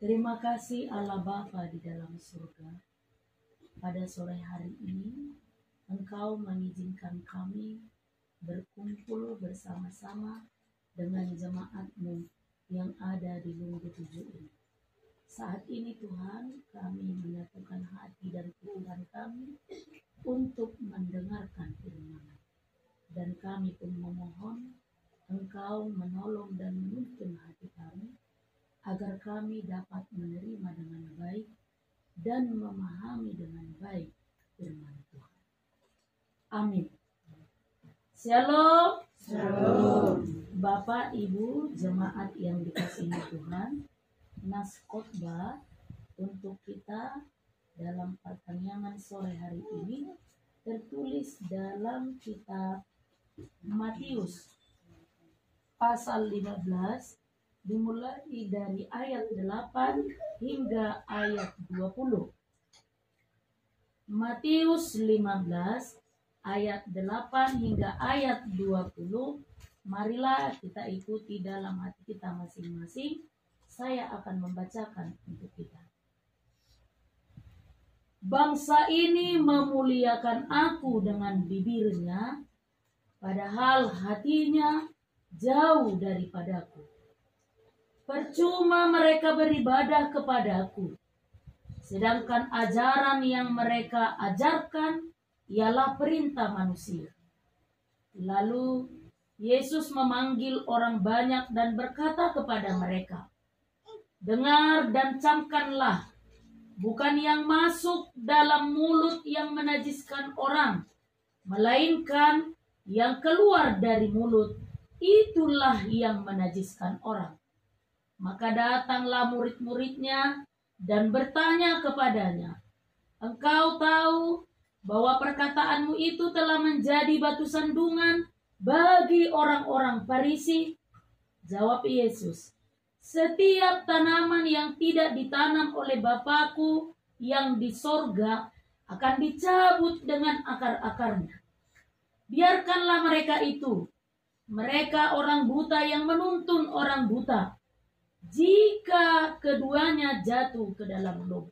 Terima kasih Allah Bapa di dalam surga. Pada sore hari ini, Engkau mengizinkan kami berkumpul bersama-sama dengan jemaat-Mu yang ada di Lunggu 7 ini. Saat ini Tuhan, kami menyatukan hati dan pikiran kami untuk mendengarkan firman-Mu. Dan kami pun memohon Engkau menolong dan menuntun hati kami, agar kami dapat menerima dengan baik dan memahami dengan baik firman Tuhan. Amin. Shalom. Shalom. Bapak, Ibu, jemaat yang dikasihi Tuhan, nas khotbah untuk kita dalam pertanyaan sore hari ini tertulis dalam kitab Matius pasal 15, dimulai dari ayat 8 hingga ayat 20. Matius 15 ayat 8 hingga ayat 20. Marilah kita ikuti dalam hati kita masing-masing. Saya akan membacakan untuk kita. Bangsa ini memuliakan aku dengan bibirnya, padahal hatinya jauh daripadaku. Percuma mereka beribadah kepadaku, sedangkan ajaran yang mereka ajarkan ialah perintah manusia. Lalu Yesus memanggil orang banyak dan berkata kepada mereka, dengar dan camkanlah, bukan yang masuk dalam mulut yang menajiskan orang, melainkan yang keluar dari mulut, itulah yang menajiskan orang. Maka datanglah murid-muridnya dan bertanya kepadanya, engkau tahu bahwa perkataanmu itu telah menjadi batu sandungan bagi orang-orang Farisi? Jawab Yesus, setiap tanaman yang tidak ditanam oleh Bapakku yang di sorga akan dicabut dengan akar-akarnya. Biarkanlah mereka itu, mereka orang buta yang menuntun orang buta, jika keduanya jatuh ke dalam lubang.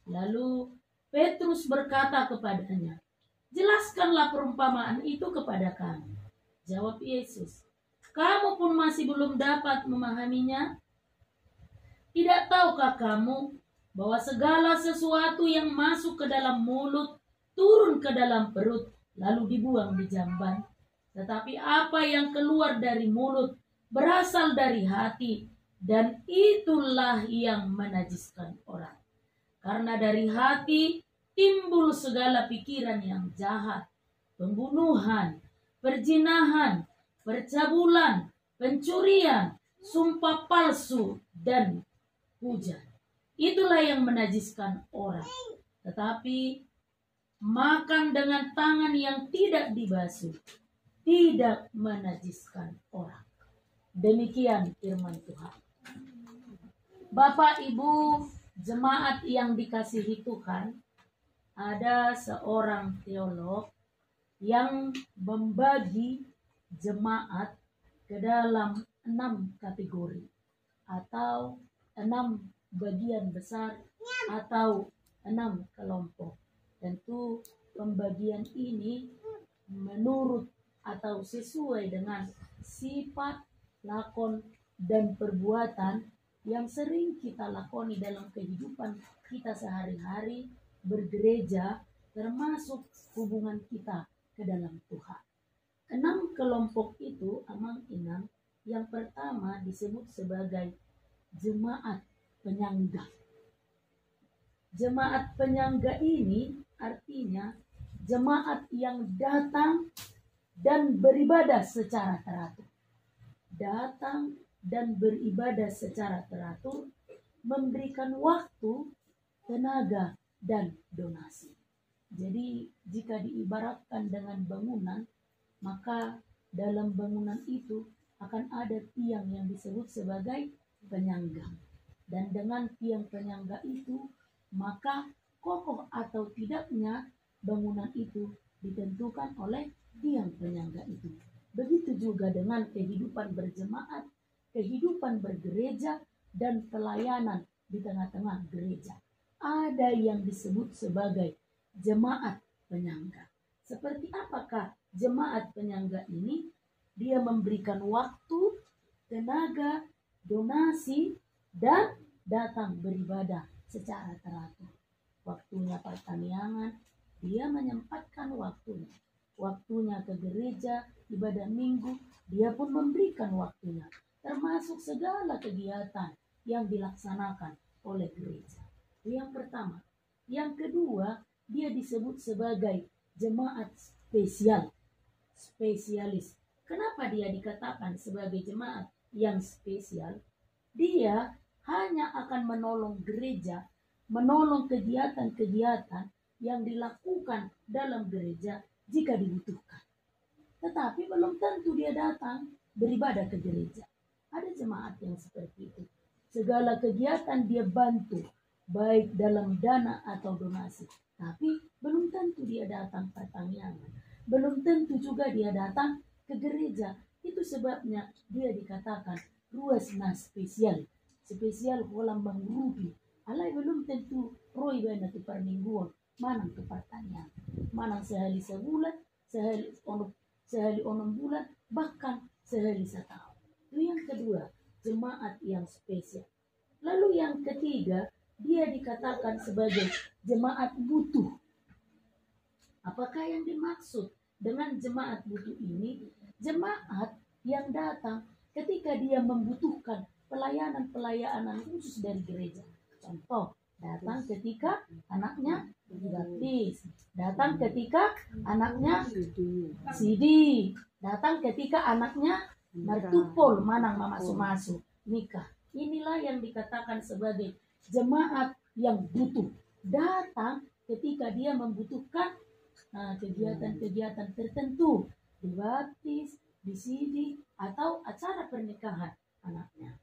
Lalu Petrus berkata kepadanya, jelaskanlah perumpamaan itu kepada kami. Jawab Yesus, kamu pun masih belum dapat memahaminya? Tidak tahukah kamu bahwa segala sesuatu yang masuk ke dalam mulut turun ke dalam perut lalu dibuang di jamban? Tetapi apa yang keluar dari mulut berasal dari hati, dan itulah yang menajiskan orang. Karena dari hati timbul segala pikiran yang jahat, pembunuhan, perzinahan, percabulan, pencurian, sumpah palsu, dan hujat. Itulah yang menajiskan orang. Tetapi makan dengan tangan yang tidak dibasuh tidak menajiskan orang. Demikian firman Tuhan. Bapak, Ibu, jemaat yang dikasihi Tuhan, ada seorang teolog yang membagi jemaat ke dalam 6 kategori atau 6 bagian besar atau 6 kelompok. Tentu pembagian ini menurut atau sesuai dengan sifat, lakon, dan perbuatan yang sering kita lakoni dalam kehidupan kita sehari-hari bergereja, termasuk hubungan kita ke dalam Tuhan. 6 kelompok itu amang inang. Yang pertama disebut sebagai jemaat penyangga. Jemaat penyangga ini artinya jemaat yang datang dan beribadah secara teratur. Datang dan beribadah secara teratur, memberikan waktu, tenaga, dan donasi. Jadi jika diibaratkan dengan bangunan, maka dalam bangunan itu akan ada tiang yang disebut sebagai penyangga. Dan dengan tiang penyangga itu, maka kokoh atau tidaknya bangunan itu ditentukan oleh tiang penyangga itu. Begitu juga dengan kehidupan berjemaat, kehidupan bergereja, dan pelayanan di tengah-tengah gereja. Ada yang disebut sebagai jemaat penyangga. Seperti apakah jemaat penyangga ini? Dia memberikan waktu, tenaga, donasi, dan datang beribadah secara teratur. Waktunya pertaniangan, dia menyempatkan waktunya. Waktunya ke gereja, ibadah minggu, dia pun memberikan waktunya. Termasuk segala kegiatan yang dilaksanakan oleh gereja. Itu yang pertama. Yang kedua, dia disebut sebagai jemaat spesial. Spesialis. Kenapa dia dikatakan sebagai jemaat yang spesial? Dia hanya akan menolong gereja, menolong kegiatan-kegiatan yang dilakukan dalam gereja jika dibutuhkan. Tetapi belum tentu dia datang beribadah ke gereja. Ada jemaat yang seperti itu. Segala kegiatan dia bantu, baik dalam dana atau donasi. Tapi belum tentu dia datang pertanian. Belum tentu juga dia datang ke gereja. Itu sebabnya dia dikatakan ruasna spesial. Spesial kolam mengrubi. Alai belum tentu roi bana tu permingguan. Manang tu pertanian. Manang sehari sebulan, sehari onom bulan, bahkan sehari setahun. Itu yang kedua, jemaat yang spesial. Lalu yang ketiga, dia dikatakan sebagai jemaat butuh. Apakah yang dimaksud dengan jemaat butuh ini? Jemaat yang datang ketika dia membutuhkan pelayanan khusus dari gereja. Contoh, datang ketika anaknya dibaptis, datang ketika anaknya CD, datang ketika anaknya mertupul, manang mamasu-masu, nikah. Inilah yang dikatakan sebagai jemaat yang butuh. Datang ketika dia membutuhkan kegiatan-kegiatan tertentu, dibaptis, disidi, atau acara pernikahan anaknya.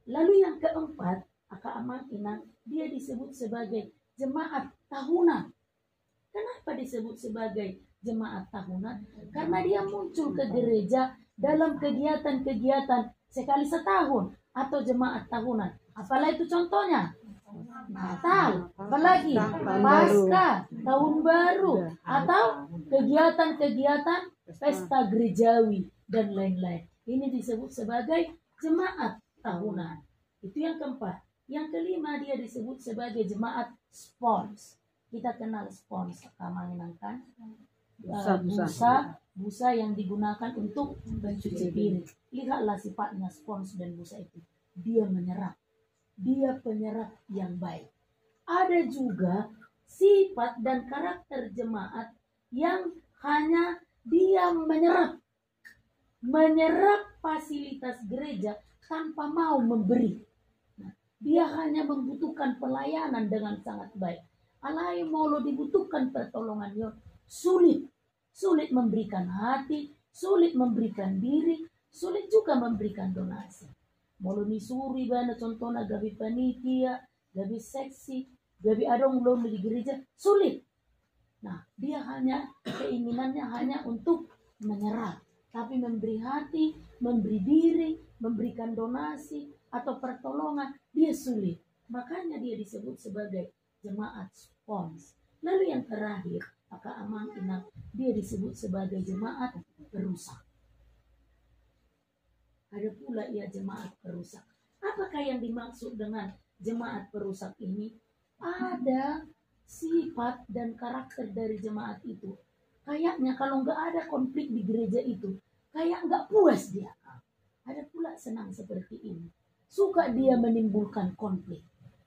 Lalu yang keempat, Aka Amang Inang, dia disebut sebagai jemaat tahunan. Kenapa disebut sebagai jemaat tahunan? Karena dia muncul ke gereja dalam kegiatan-kegiatan sekali setahun atau jemaat tahunan. Apalah itu contohnya? Natal, apalagi Paskah, Tahun Baru, atau kegiatan-kegiatan pesta gerejawi dan lain-lain. Ini disebut sebagai jemaat tahunan. Itu yang keempat. Yang kelima, dia disebut sebagai jemaat spons. Kita kenal spons, mengenangkan busa yang digunakan untuk mencuci piring. Lihatlah sifatnya spons dan busa itu. Dia menyerap. Dia penyerap yang baik. Ada juga sifat dan karakter jemaat yang hanya dia menyerap fasilitas gereja tanpa mau memberi. Nah, dia hanya membutuhkan pelayanan dengan sangat baik. Alai molo dibutuhkan pertolongannya, sulit memberikan hati, sulit memberikan diri, sulit juga memberikan donasi. Molo nisuri bana contohnya gabi panitia, gabi seksi, gabi adong belum di gereja, sulit. Nah, dia hanya keinginannya hanya untuk menyerah, tapi memberi hati, memberi diri, memberikan donasi atau pertolongan, dia sulit. Makanya dia disebut sebagai jemaat spons. Lalu yang terakhir, Aka Amang Inang, dia disebut sebagai jemaat perusak. Ada pula ia jemaat perusak. Apakah yang dimaksud dengan jemaat perusak ini? ada sifat dan karakter dari jemaat itu. Kayaknya kalau nggak ada konflik di gereja itu, kayak nggak puas dia. Ada pula senang seperti ini. Suka dia menimbulkan konflik.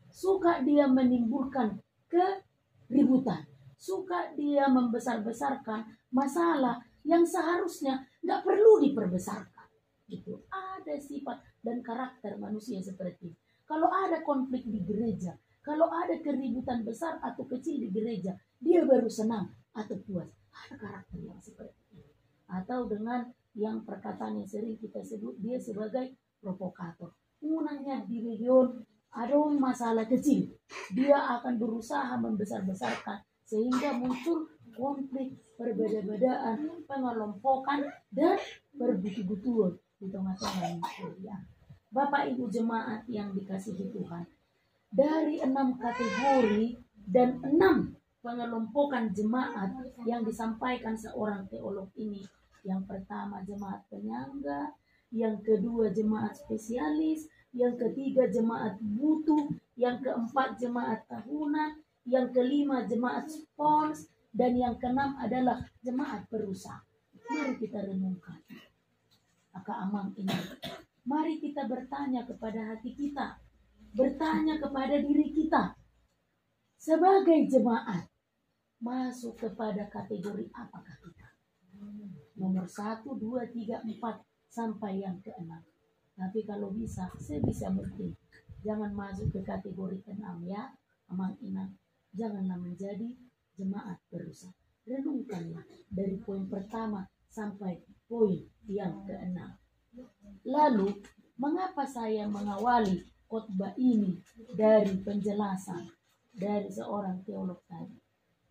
Suka dia menimbulkan keributan. Suka dia membesar-besarkan masalah yang seharusnya nggak perlu diperbesarkan. Gitu. Ada sifat dan karakter manusia seperti itu. Kalau ada konflik di gereja, kalau ada keributan besar atau kecil di gereja, dia baru senang atau puas. Ada karakter yang seperti ini. Atau dengan yang perkataan yang sering kita sebut dia sebagai provokator. Gunanya di region ada masalah kecil, dia akan berusaha membesar-besarkan sehingga muncul konflik, perbeda-bedaan, pengelompokan dan berbutu-butuan di tengah-tengah manusia. Bapak Ibu jemaat yang dikasihi Tuhan, dari 6 kategori dan 6 pengelompokan jemaat yang disampaikan seorang teolog ini. Yang pertama jemaat penyangga, yang kedua jemaat spesialis, yang ketiga jemaat butuh, yang keempat jemaat tahunan, yang kelima jemaat spons, dan yang keenam adalah jemaat perusak. Mari kita renungkan. Maka amang ini. Mari kita bertanya kepada hati kita. Bertanya kepada diri kita. Sebagai jemaat, masuk kepada kategori apakah kita? Nomor 1, 2, 3, 4 sampai yang ke-6. Tapi kalau bisa, sebisa mungkin jangan masuk ke kategori ke-6 ya, amang inang. Janganlah menjadi jemaat perusak. Renungkanlah dari poin pertama sampai poin yang ke-6. Lalu, mengapa saya mengawali khotbah ini dari penjelasan dari seorang teolog tadi?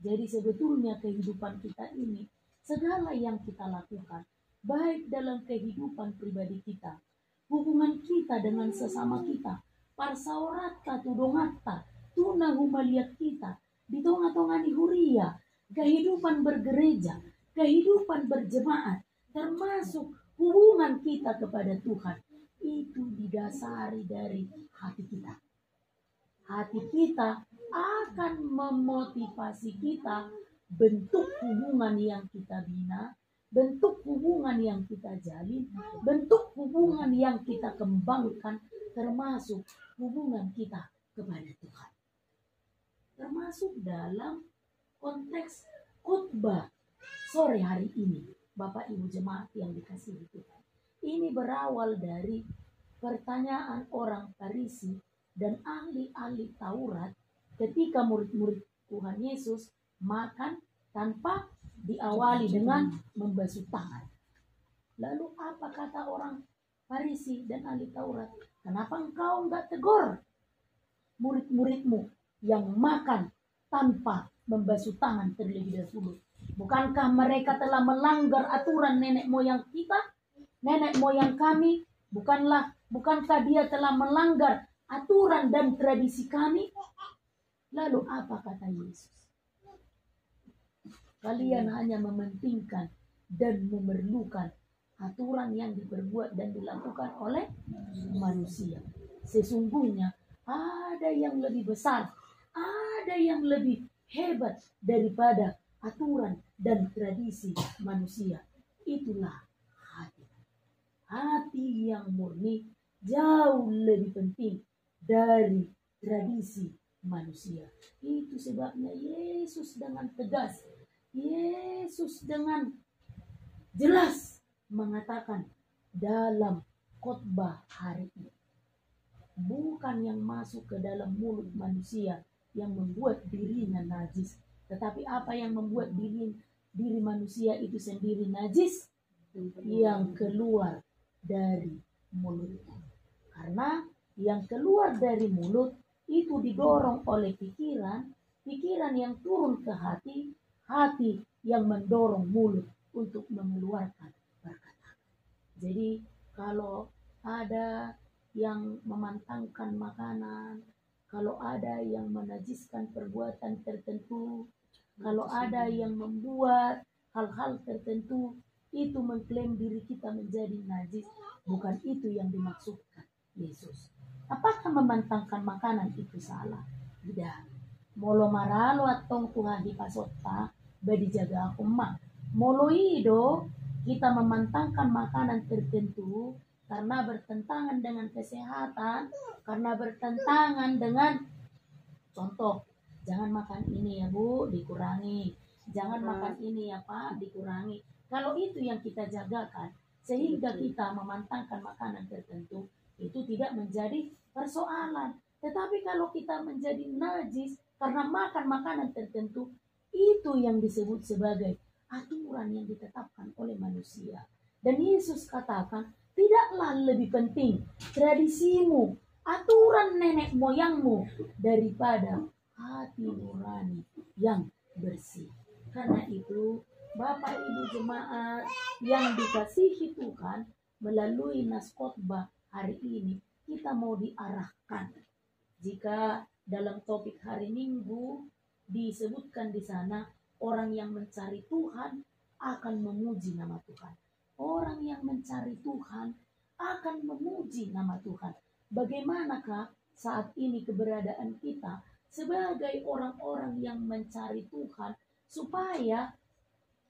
Jadi sebetulnya kehidupan kita ini, segala yang kita lakukan, baik dalam kehidupan pribadi kita, hubungan kita dengan sesama kita, parsaorata tudongata, tuna humaliat kita, di tengah-tengah di huria, kehidupan bergereja, kehidupan berjemaat, termasuk hubungan kita kepada Tuhan, itu didasari dari hati kita. Hati kita akan memotivasi kita bentuk hubungan yang kita bina, bentuk hubungan yang kita jalin, bentuk hubungan yang kita kembangkan, termasuk hubungan kita kepada Tuhan. Termasuk dalam konteks khotbah sore hari ini, Bapak Ibu jemaat yang dikasihi Tuhan. Ini berawal dari pertanyaan orang Farisi dan ahli-ahli Taurat ketika murid-murid Tuhan Yesus makan tanpa diawali dengan membasuh tangan. Lalu apa kata orang Farisi dan ahli Taurat? Kenapa engkau enggak tegur murid-muridmu yang makan tanpa membasuh tangan terlebih dahulu? Bukankah mereka telah melanggar aturan nenek moyang kita, nenek moyang kami? Bukankah dia telah melanggar aturan dan tradisi kami? Lalu apa kata Yesus? Kalian hanya mementingkan dan memerlukan aturan yang diperbuat dan dilakukan oleh manusia. Sesungguhnya ada yang lebih besar, ada yang lebih hebat daripada aturan dan tradisi manusia. Itulah hati. Hati yang murni jauh lebih penting dari tradisi manusia. Itu sebabnya Yesus dengan tegas, Yesus dengan jelas mengatakan dalam khotbah hari ini, bukan yang masuk ke dalam mulut manusia yang membuat dirinya najis, tetapi apa yang membuat diri manusia itu sendiri najis, yang keluar dari mulutnya. Karena yang keluar dari mulut itu didorong oleh pikiran yang turun ke hati, hati yang mendorong mulut untuk mengeluarkan perkataan. Jadi kalau ada yang memantangkan makanan, kalau ada yang menajiskan perbuatan tertentu, kalau ada yang membuat hal-hal tertentu, itu mengklaim diri kita menjadi najis. Bukan itu yang dimaksudkan Yesus. Apakah memantangkan makanan itu salah? Tidak. molo maralo atong Tuhan di pasota badi jaga aku mak. Molo ido kita memantangkan makanan tertentu karena bertentangan dengan kesehatan, karena bertentangan dengan contoh, jangan makan ini ya Bu, dikurangi. Jangan makan ini ya Pak, dikurangi. Kalau itu yang kita jagakan, sehingga kita memantangkan makanan tertentu, itu tidak menjadi persoalan. Tetapi kalau kita menjadi najis karena makan makanan tertentu, itu yang disebut sebagai aturan yang ditetapkan oleh manusia. Dan Yesus katakan, tidaklah lebih penting tradisimu, aturan nenek moyangmu daripada hati nurani yang bersih. Karena itu, Bapak Ibu jemaat yang dikasihi Tuhan, melalui nas khotbah hari ini kita mau diarahkan. Jika dalam topik hari Minggu disebutkan di sana, orang yang mencari Tuhan akan memuji nama Tuhan. Orang yang mencari Tuhan akan memuji nama Tuhan. Bagaimanakah saat ini keberadaan kita sebagai orang-orang yang mencari Tuhan, supaya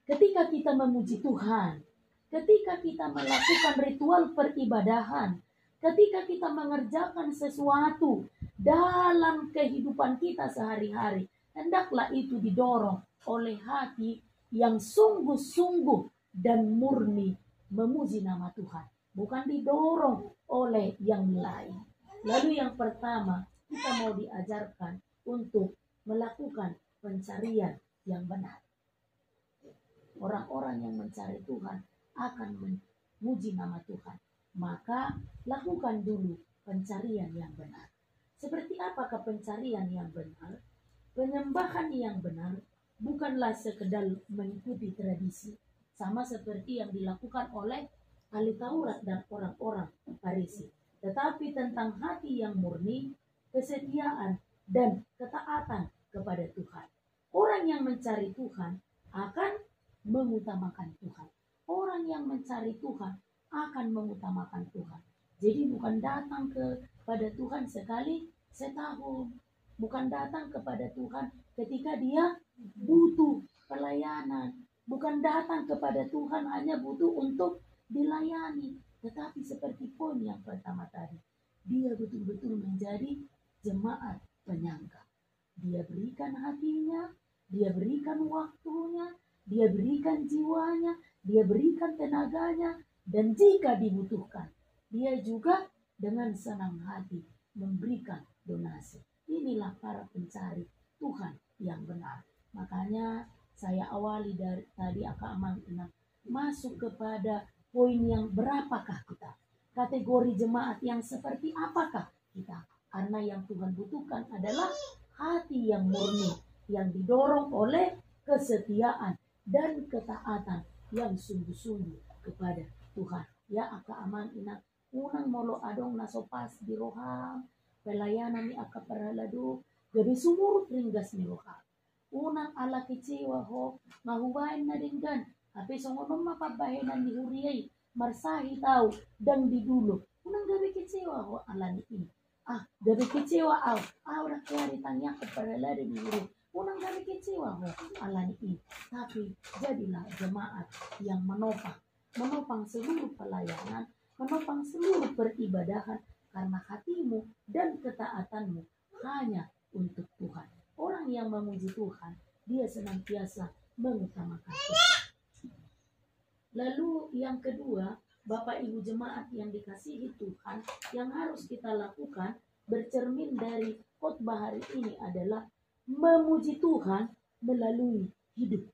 ketika kita memuji Tuhan, ketika kita melakukan ritual peribadahan, ketika kita mengerjakan sesuatu dalam kehidupan kita sehari-hari, hendaklah itu didorong oleh hati yang sungguh-sungguh dan murni memuji nama Tuhan, bukan didorong oleh yang lain. Lalu yang pertama, kita mau diajarkan untuk melakukan pencarian yang benar. Orang-orang yang mencari Tuhan akan memuji nama Tuhan. Maka lakukan dulu pencarian yang benar. Seperti apakah pencarian yang benar? Penyembahan yang benar bukanlah sekedar mengikuti tradisi, sama seperti yang dilakukan oleh ahli Taurat dan orang-orang Farisi, tetapi tentang hati yang murni, kesetiaan, dan ketaatan kepada Tuhan. Orang yang mencari Tuhan akan mengutamakan Tuhan. Orang yang mencari Tuhan akan mengutamakan Tuhan. Jadi bukan datang kepada Tuhan sekali setahun, bukan datang kepada Tuhan ketika dia butuh pelayanan, bukan datang kepada Tuhan hanya butuh untuk dilayani, tetapi seperti poin yang pertama tadi, dia betul-betul menjadi jemaat penyangga. Dia berikan hatinya, dia berikan waktunya, dia berikan jiwanya, dia berikan tenaganya, dan jika dibutuhkan, dia juga dengan senang hati memberikan donasi. Inilah para pencari Tuhan yang benar. Makanya saya awali dari tadi Aka Amang masuk kepada poin yang berapakah kita? Kategori jemaat yang seperti apakah kita? Karena yang Tuhan butuhkan adalah hati yang murni, yang didorong oleh kesetiaan dan ketaatan yang sungguh-sungguh kepada Tuhan. Ya Aka Aman ina unang molo adong nasopas di roham, pelayanan ni Aka Paraladu, gabi sumurut ringgas ni roham. Unang ala kecewa ho, mahubain na dinggan, tapi songonom mapabahinan ni huriyay, marsahi tau, dang di dulo. Unang gabi kecewa ho, ala ni ini. Gabi kecewa udah kaya ditanya ke Paraladu ni huriyay. Unang gabi kecewa ho, ala ni ini. Tapi jadilah jemaat yang menopang seluruh pelayanan, menopang seluruh peribadahan, karena hatimu dan ketaatanmu hanya untuk Tuhan. Orang yang memuji Tuhan, dia senantiasa mengutamakan Tuhan. Lalu yang kedua, Bapak Ibu jemaat yang dikasihi Tuhan, yang harus kita lakukan bercermin dari khotbah hari ini adalah memuji Tuhan melalui hidup.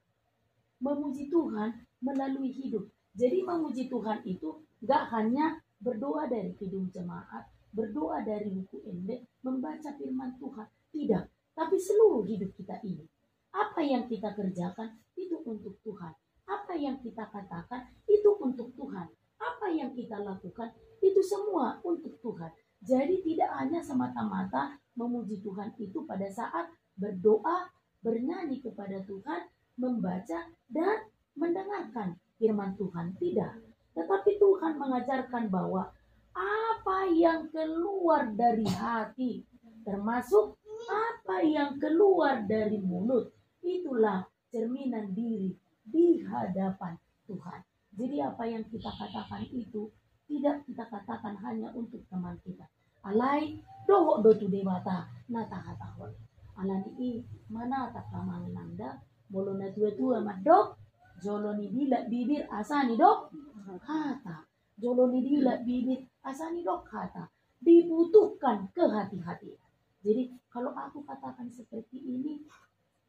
Memuji Tuhan melalui hidup. Jadi memuji Tuhan itu gak hanya berdoa dari kidung jemaat, berdoa dari buku ende, membaca firman Tuhan. Tidak. Tapi seluruh hidup kita ini. Apa yang kita kerjakan itu untuk Tuhan. Apa yang kita katakan itu untuk Tuhan. Apa yang kita lakukan itu semua untuk Tuhan. Jadi tidak hanya semata-mata memuji Tuhan itu pada saat berdoa, bernyanyi kepada Tuhan, membaca dan mendengarkan firman Tuhan. Tidak. Tetapi Tuhan mengajarkan bahwa apa yang keluar dari hati, termasuk apa apa yang keluar dari mulut itulah cerminan diri di hadapan Tuhan. Jadi apa yang kita katakan itu tidak kita katakan hanya untuk teman kita. Alai doho do tu dewata nata hatahon. Alani i mana tak kamang nanda bolo na tua madok joloni dila bibir asani dok kata. Joloni dila bibir asani dok kata. Dibutuhkan kehati-hatian. Jadi kalau aku katakan seperti ini,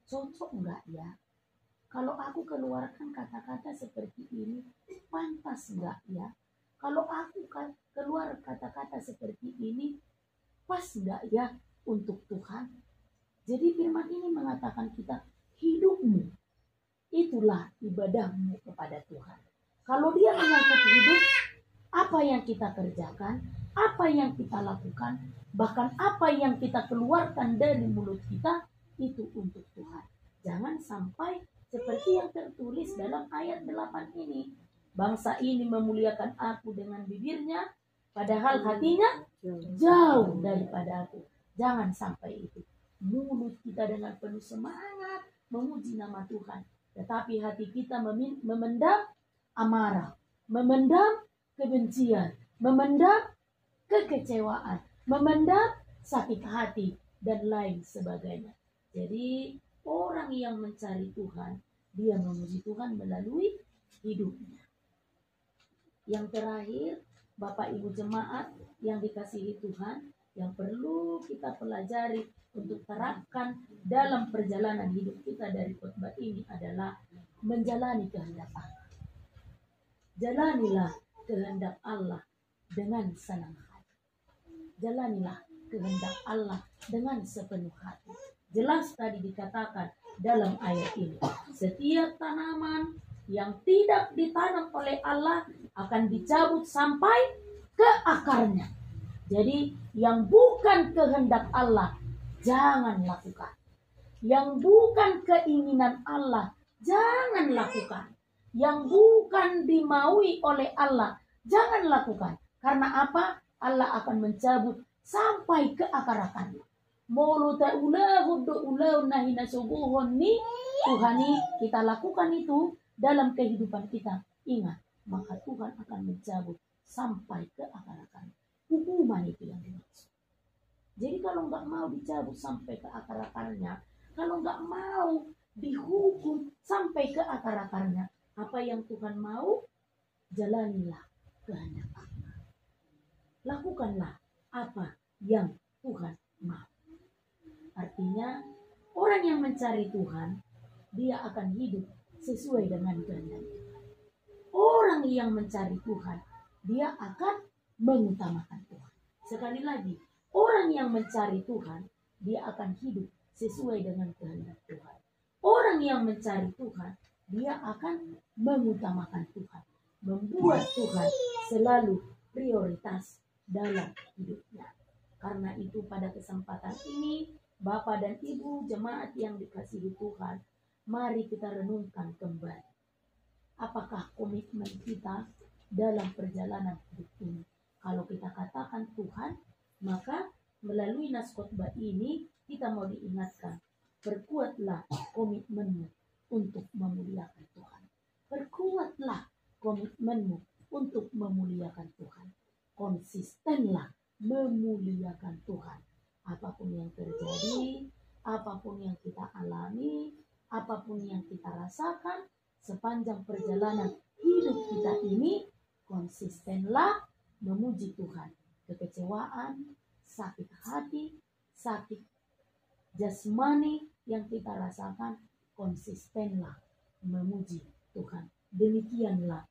cocok enggak ya? Kalau aku keluarkan kata-kata seperti ini, pantas enggak ya? Kalau aku keluar kata-kata seperti ini, pas enggak ya untuk Tuhan? Jadi firman ini mengatakan kita, hidupmu itulah ibadahmu kepada Tuhan. Kalau dia menyangkut hidup, apa yang kita kerjakan, apa yang kita lakukan, bahkan apa yang kita keluarkan dari mulut kita, itu untuk Tuhan. Jangan sampai seperti yang tertulis dalam ayat 8 ini. Bangsa ini memuliakan aku dengan bibirnya, padahal hatinya jauh daripada aku. Jangan sampai itu. Mulut kita dengan penuh semangat memuji nama Tuhan, tetapi hati kita memendam amarah, memendam kebencian, memendam kekecewaan, memendam sakit hati, dan lain sebagainya. Jadi orang yang mencari Tuhan, dia memuji Tuhan melalui hidupnya. Yang terakhir, Bapak Ibu jemaat yang dikasihi Tuhan, yang perlu kita pelajari untuk terapkan dalam perjalanan hidup kita dari khotbah ini adalah menjalani kehendak Allah. Jalanilah kehendak Allah dengan senang hati. Jalanilah kehendak Allah dengan sepenuh hati. Jelas tadi dikatakan dalam ayat ini, setiap tanaman yang tidak ditanam oleh Allah akan dicabut sampai ke akarnya. Jadi yang bukan kehendak Allah jangan lakukan. Yang bukan keinginan Allah jangan lakukan. Yang bukan dimaui oleh Allah jangan lakukan. Karena apa? Allah akan mencabut sampai ke akar-akarnya. Tuhani kita lakukan itu dalam kehidupan kita. Ingat, maka Tuhan akan mencabut sampai ke akar-akarnya. Hukuman itu yang dimaksud. Jadi kalau nggak mau dicabut sampai ke akar-akarnya, kalau nggak mau dihukum sampai ke akar-akarnya, apa yang Tuhan mau, jalanilah kehendak Allah. Lakukanlah apa yang Tuhan mau. Artinya, orang yang mencari Tuhan, dia akan hidup sesuai dengan kehendak Tuhan. Orang yang mencari Tuhan, dia akan mengutamakan Tuhan. Sekali lagi, orang yang mencari Tuhan, dia akan hidup sesuai dengan kehendak Tuhan. Orang yang mencari Tuhan, dia akan mengutamakan Tuhan, membuat Tuhan selalu prioritas dalam hidupnya. Karena itu pada kesempatan ini, Bapak dan Ibu jemaat yang dikasihi Tuhan, mari kita renungkan kembali. Apakah komitmen kita dalam perjalanan hidup ini? Kalau kita katakan Tuhan, maka melalui nas khotbah ini kita mau diingatkan, perkuatlah komitmenmu untuk memuliakan Tuhan. Perkuatlah komitmenmu untuk memuliakan Tuhan. Konsistenlah memuliakan Tuhan. Apapun yang terjadi, apapun yang kita alami, apapun yang kita rasakan, sepanjang perjalanan hidup kita ini, konsistenlah memuji Tuhan. Kekecewaan, sakit hati, sakit jasmani yang kita rasakan, konsistenlah memuji Tuhan. Demikianlah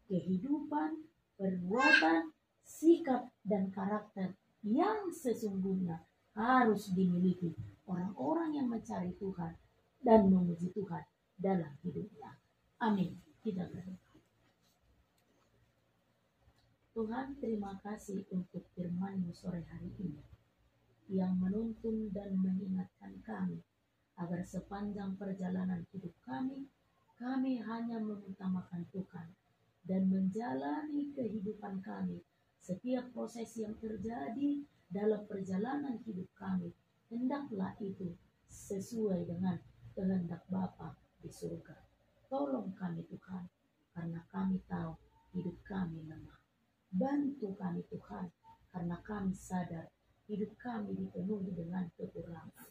kehidupan, perbuatan, sikap, dan karakter yang sesungguhnya harus dimiliki orang-orang yang mencari Tuhan dan memuji Tuhan dalam hidupnya. Amin. Kita berdoa. Tuhan, terima kasih untuk firman-Mu sore hari ini yang menuntun dan mengingatkan kami agar sepanjang perjalanan hidup kami hanya mengutamakan Tuhan dan menjalani kehidupan kami. Setiap proses yang terjadi dalam perjalanan hidup kami hendaklah itu sesuai dengan kehendak Bapa di surga. Tolong kami Tuhan, karena kami tahu hidup kami lemah. Bantu kami Tuhan, karena kami sadar hidup kami dipenuhi dengan kekurangan.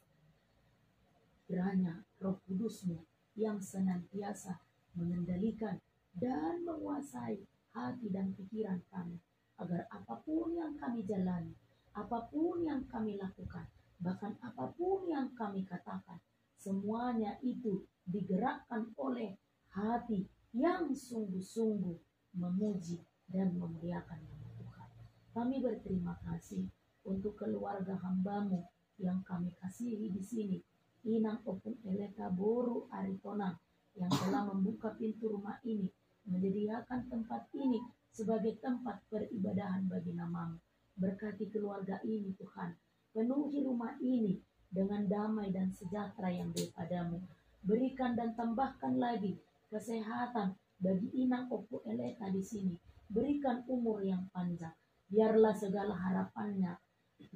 Kiranya Roh Kudus-Mu yang senantiasa mengendalikan dan menguasai hati dan pikiran kami, agar apapun yang kami jalani, apapun yang kami lakukan, bahkan apapun yang kami katakan, semuanya itu digerakkan oleh hati yang sungguh-sungguh memuji dan memuliakan nama Tuhan. Kami berterima kasih untuk keluarga hamba-Mu yang kami kasihi di sini, Inang Opung Eleta Boru Aritonang, yang telah membuka pintu rumah ini, menyediakan tempat ini sebagai tempat peribadahan bagi nama-Mu. Berkati keluarga ini Tuhan, penuhi rumah ini dengan damai dan sejahtera yang daripadamu. Berikan dan tambahkan lagi kesehatan bagi Inang Opung Eleta di sini. Berikan umur yang panjang. Biarlah segala harapannya,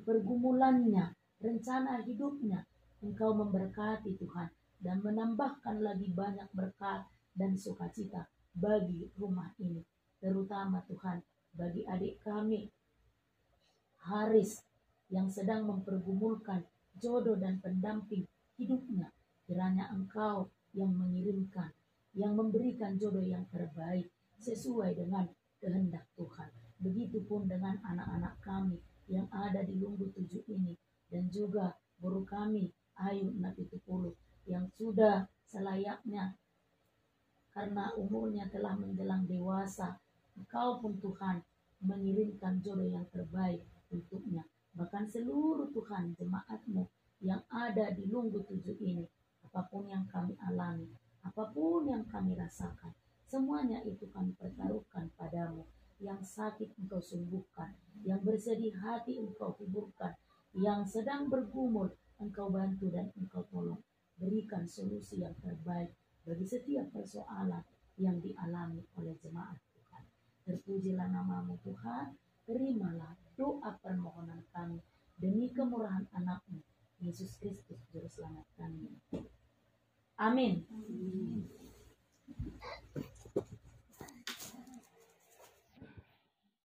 pergumulannya, rencana hidupnya, Engkau memberkati Tuhan, dan menambahkan lagi banyak berkat dan sukacita bagi rumah ini. Terutama Tuhan, bagi adik kami, Haris, yang sedang mempergumulkan jodoh dan pendamping hidupnya. Kiranya Engkau yang mengirimkan, yang memberikan jodoh yang terbaik sesuai dengan kehendak Tuhan. Begitupun dengan anak-anak kami yang ada di Lunggu 7 ini, dan juga guru kami Ayu Napitupulu yang sudah selayaknya karena umurnya telah menjelang dewasa. Engkau pun Tuhan mengirimkan jodoh yang terbaik untuknya. Bahkan seluruh Tuhan jemaat-Mu yang ada di Lunggu 7 ini, apapun yang kami alami, apapun yang kami rasakan, semuanya itu kami pertaruhkan padamu. Yang sakit Engkau sembuhkan, yang bersedih hati Engkau hiburkan, yang sedang bergumul Engkau bantu dan Engkau tolong. Berikan solusi yang terbaik bagi setiap persoalan yang dialami oleh jemaat Tuhan. Terpujilah nama-Mu Tuhan. Terimalah doa permohonan kami demi kemurahan anak-Mu, Yesus Kristus Juru Selamat kami. Amin.